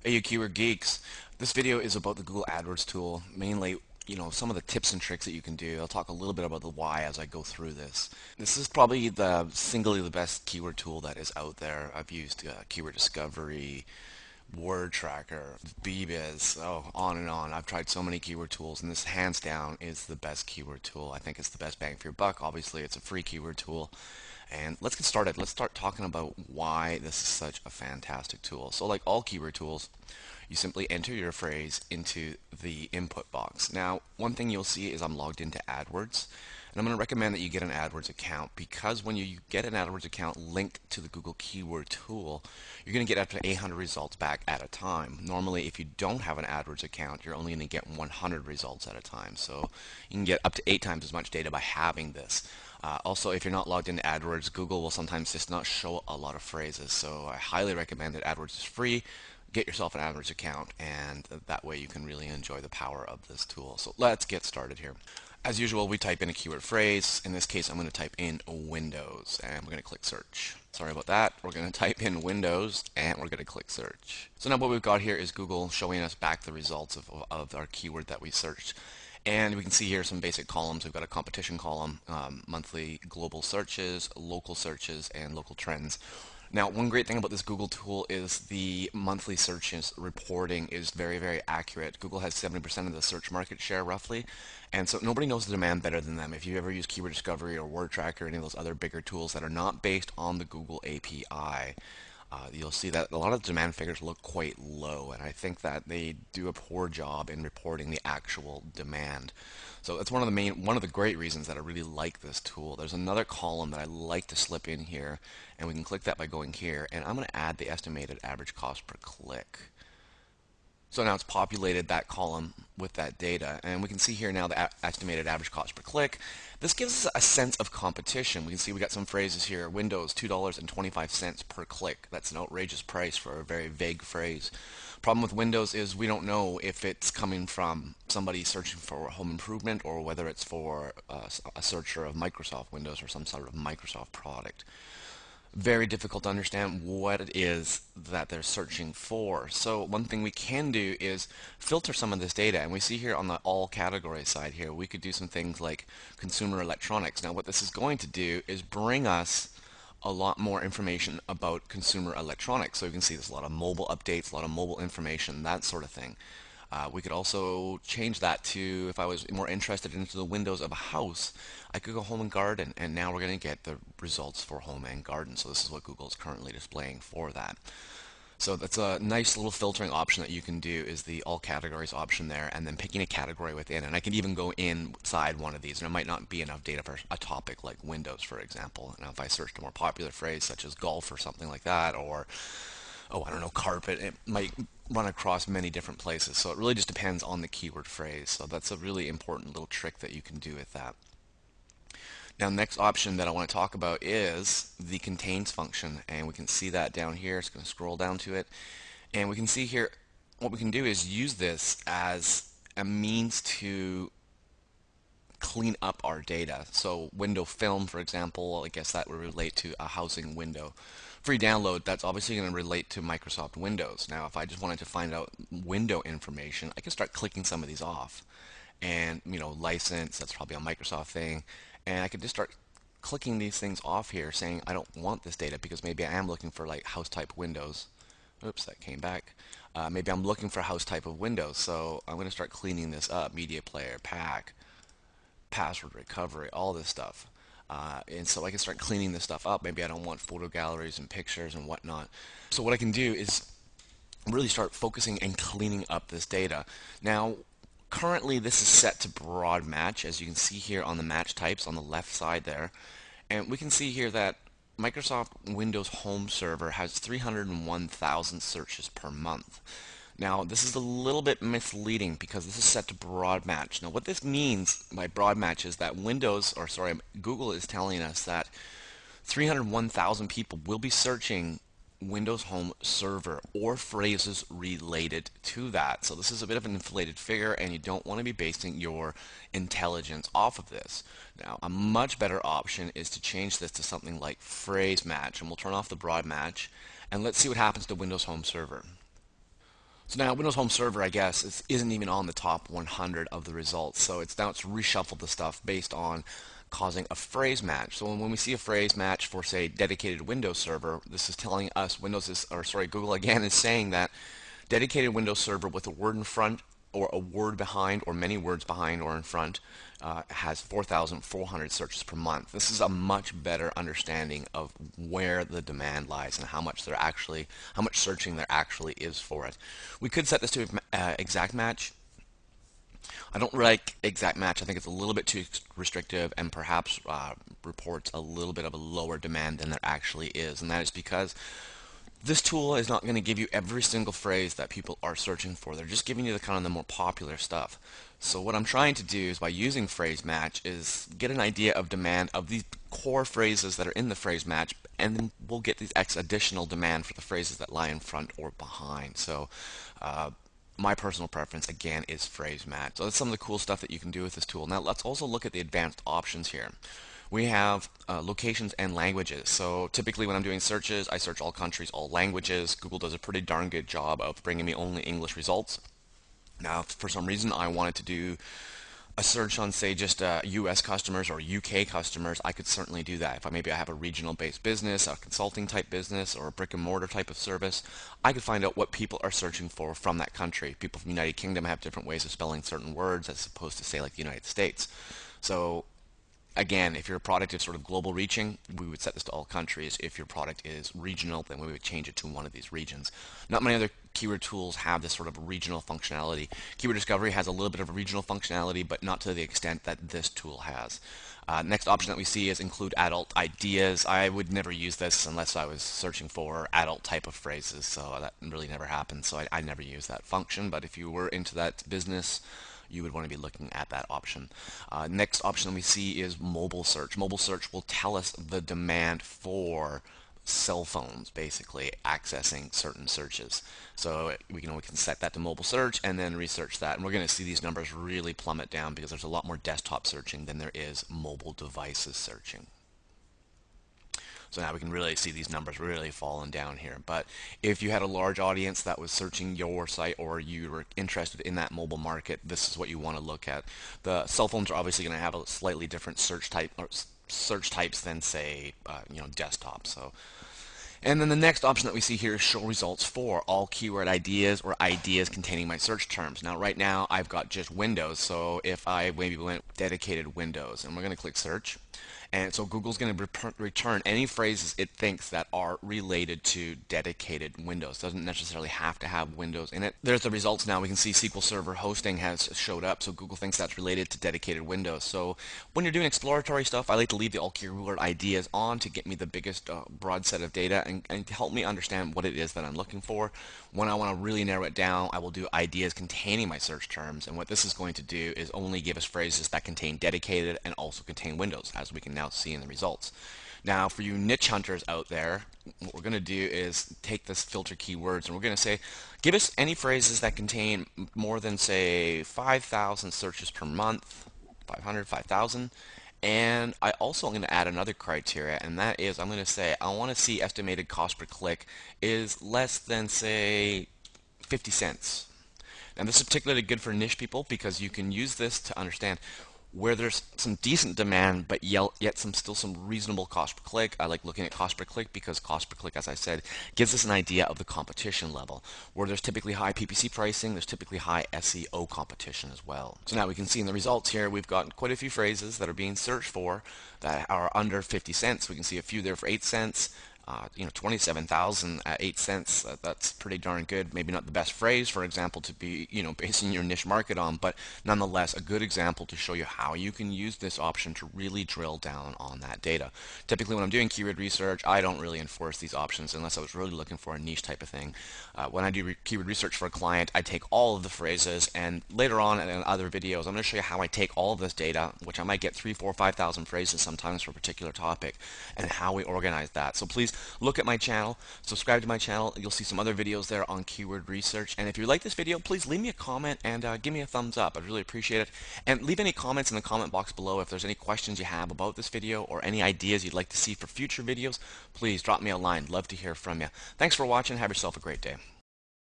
Hey, you keyword geeks. This video is about the Google AdWords tool, mainly, some of the tips and tricks that you can do. I'll talk a little bit about the why as I go through this. This is probably the singly the best keyword tool that is out there. I've used keyword discovery, word tracker, BBiz, on and on. I've tried so many keyword tools, and this hands down is the best keyword tool. I think it's the best bang for your buck. Obviously, it's a free keyword tool. And let's get started. Let's start talking about why this is such a fantastic tool. So like all keyword tools, you simply enter your phrase into the input box. Now, one thing you'll see is I'm logged into AdWords, and I'm going to recommend that you get an AdWords account because when you get an AdWords account linked to the Google Keyword tool, you're going to get up to 800 results back at a time. Normally, if you don't have an AdWords account, you're only going to get 100 results at a time. So you can get up to 8 times as much data by having this. Also, if you're not logged into AdWords, Google will sometimes just not show a lot of phrases. So I highly recommend that AdWords is free. Get yourself an AdWords account, and that way you can really enjoy the power of this tool. So let's get started here. As usual, we type in a keyword phrase. In this case, I'm going to type in Windows, and we're going to click search. Sorry about that. We're going to type in Windows, and we're going to click search. So now what we've got here is Google showing us back the results of our keyword that we searched. And we can see here some basic columns. We've got a competition column, monthly global searches, local searches, and local trends. Now, one great thing about this Google tool is the monthly searches reporting is very, very accurate. Google has 70% of the search market share roughly, and so nobody knows the demand better than them. If you ever use Keyword Discovery or Word Tracker or any of those other bigger tools that are not based on the Google API, you'll see that a lot of the demand figures look quite low, and I think that they do a poor job in reporting the actual demand. So that's one of the great reasons that I really like this tool. There's another column that I like to slip in here, and we can click that by going here, and I'm going to add the estimated average cost per click. So now it's populated that column with that data, and we can see here now the estimated average cost per click. This gives us a sense of competition. We can see we got some phrases here. Windows, $2.25 per click. That's an outrageous price for a very vague phrase. Problem with Windows is we don't know if it's coming from somebody searching for home improvement or whether it's for a searcher of Microsoft Windows or some sort of Microsoft product. Very difficult to understand what it is that they're searching for. So one thing we can do is filter some of this data, and we see here on the all category side here, we could do some things like consumer electronics. Now what this is going to do is bring us a lot more information about consumer electronics. So you can see there's a lot of mobile updates, a lot of mobile information, that sort of thing. We could also change that to, if I was more interested into the windows of a house, I could go home and garden, and now we're going to get the results for home and garden. So this is what Google is currently displaying for that. So that's a nice little filtering option that you can do, is the all categories option there, and then picking a category within. And I can even go inside one of these, and it might not be enough data for a topic like Windows, for example. Now if I searched a more popular phrase such as golf or something like that, or I don't know, carpet, it might run across many different places. So it really just depends on the keyword phrase. So that's a really important little trick that you can do with that. Now, the next option that I want to talk about is the contains function, and we can see that down here. It's going to scroll down to it, and we can see here what we can do is use this as a means to clean up our data. So window film, for example, I guess that would relate to a housing window. Free download, that's obviously going to relate to Microsoft Windows. Now, if I just wanted to find out window information, I can start clicking some of these off. And, license, that's probably a Microsoft thing. And I could just start clicking these things off here saying I don't want this data because maybe I am looking for like house type windows. Oops, that came back. Maybe I'm looking for house type of windows, so I'm going to start cleaning this up. Media player, pack, password recovery, all this stuff. And so I can start cleaning this stuff up. Maybe I don't want photo galleries and pictures and whatnot. So what I can do is really start focusing and cleaning up this data. Now, currently this is set to broad match, as you can see here on the match types on the left side there. And we can see here that Microsoft Windows Home Server has 301,000 searches per month. Now, this is a little bit misleading because this is set to broad match. Now, what this means by broad match is that Google is telling us that 301,000 people will be searching Windows Home Server or phrases related to that. So this is a bit of an inflated figure, and you don't want to be basing your intelligence off of this. Now, a much better option is to change this to something like phrase match, and we'll turn off the broad match, and let's see what happens to Windows Home Server. So now Windows Home Server, I guess, isn't even on the top 100 of the results. So it's reshuffled the stuff based on causing a phrase match. So when we see a phrase match for, say, dedicated Windows Server, this is telling us Google again is saying that dedicated Windows Server with a word in front or a word behind or many words behind or in front has 4,400 searches per month. This is a much better understanding of where the demand lies and how much searching there actually is for it. We could set this to exact match. I don't like exact match. I think it's a little bit too restrictive and perhaps reports a little bit of a lower demand than there actually is. And that is because this tool is not going to give you every single phrase that people are searching for. They're just giving you the kind of the more popular stuff. So what I'm trying to do is by using phrase match is get an idea of demand of these core phrases that are in the phrase match, and then we'll get these additional demand for the phrases that lie in front or behind. So my personal preference again is phrase match. So that's some of the cool stuff that you can do with this tool. Now let's also look at the advanced options here. We have locations and languages. So typically when I'm doing searches, I search all countries, all languages. Google does a pretty darn good job of bringing me only English results. Now, if for some reason I wanted to do a search on, say, just US customers or UK customers, I could certainly do that. If maybe I have a regional based business, a consulting type business, or a brick and mortar type of service, I could find out what people are searching for from that country. People from the United Kingdom have different ways of spelling certain words as opposed to, say, like the United States. So again, if your product is sort of global reaching, we would set this to all countries. If your product is regional, then we would change it to one of these regions. Not many other keyword tools have this sort of regional functionality. Keyword Discovery has a little bit of a regional functionality, but not to the extent that this tool has. Next option that we see is include adult ideas. I would never use this unless I was searching for adult type of phrases, so that really never happens. So I never use that function, but if you were into that business, you would want to be looking at that option. Next option we see is mobile search. Mobile search will tell us the demand for cell phones, basically accessing certain searches. So we can set that to mobile search and then research that. And we're going to see these numbers really plummet down because there's a lot more desktop searching than there is mobile devices searching. So now we can really see these numbers really falling down here. But if you had a large audience that was searching your site or you were interested in that mobile market, this is what you want to look at. The cell phones are obviously going to have a slightly different search types than, say, desktop. So. And then the next option that we see here is show results for all keyword ideas or ideas containing my search terms. Now right now I've got just Windows, so if I maybe went dedicated Windows, and we're going to click search, and so Google's going to return any phrases it thinks that are related to dedicated Windows. Doesn't necessarily have to have Windows in it. There's the results now. We can see SQL Server hosting has showed up, so Google thinks that's related to dedicated Windows. So when you're doing exploratory stuff, I like to leave the all keyword ideas on to get me the biggest broad set of data and to help me understand what it is that I'm looking for. When I want to really narrow it down, I will do ideas containing my search terms, and what this is going to do is only give us phrases that contain dedicated and also contain Windows, as we can now see in the results. Now for you niche hunters out there, what we're going to do is take this filter keywords and we're going to say give us any phrases that contain more than, say, 5,000 searches per month, 500, 5,000. And I also am going to add another criteria, and that is I'm going to say I want to see estimated cost per click is less than, say, 50 cents. Now this is particularly good for niche people because you can use this to understand where there's some decent demand but yet still some reasonable cost per click. I like looking at cost per click because cost per click, as I said, gives us an idea of the competition level. Where there's typically high PPC pricing, there's typically high SEO competition as well. So now we can see in the results here we've got quite a few phrases that are being searched for that are under 50 cents. We can see a few there for 8 cents. 27,000 at 8 cents. That's pretty darn good. Maybe not the best phrase, for example, to be basing your niche market on, but nonetheless a good example to show you how you can use this option to really drill down on that data. Typically when I'm doing keyword research, I don't really enforce these options unless I was really looking for a niche type of thing. When I do keyword research for a client, I take all of the phrases, and later on in other videos I'm going to show you how I take all of this data, which I might get 3, 4, 5,000 phrases sometimes for a particular topic, and how we organize that. So please look at my channel, subscribe to my channel. You'll see some other videos there on keyword research. And if you like this video, please leave me a comment and give me a thumbs up. I'd really appreciate it. And leave any comments in the comment box below. If there's any questions you have about this video or any ideas you'd like to see for future videos, please drop me a line. Love to hear from you. Thanks for watching. Have yourself a great day.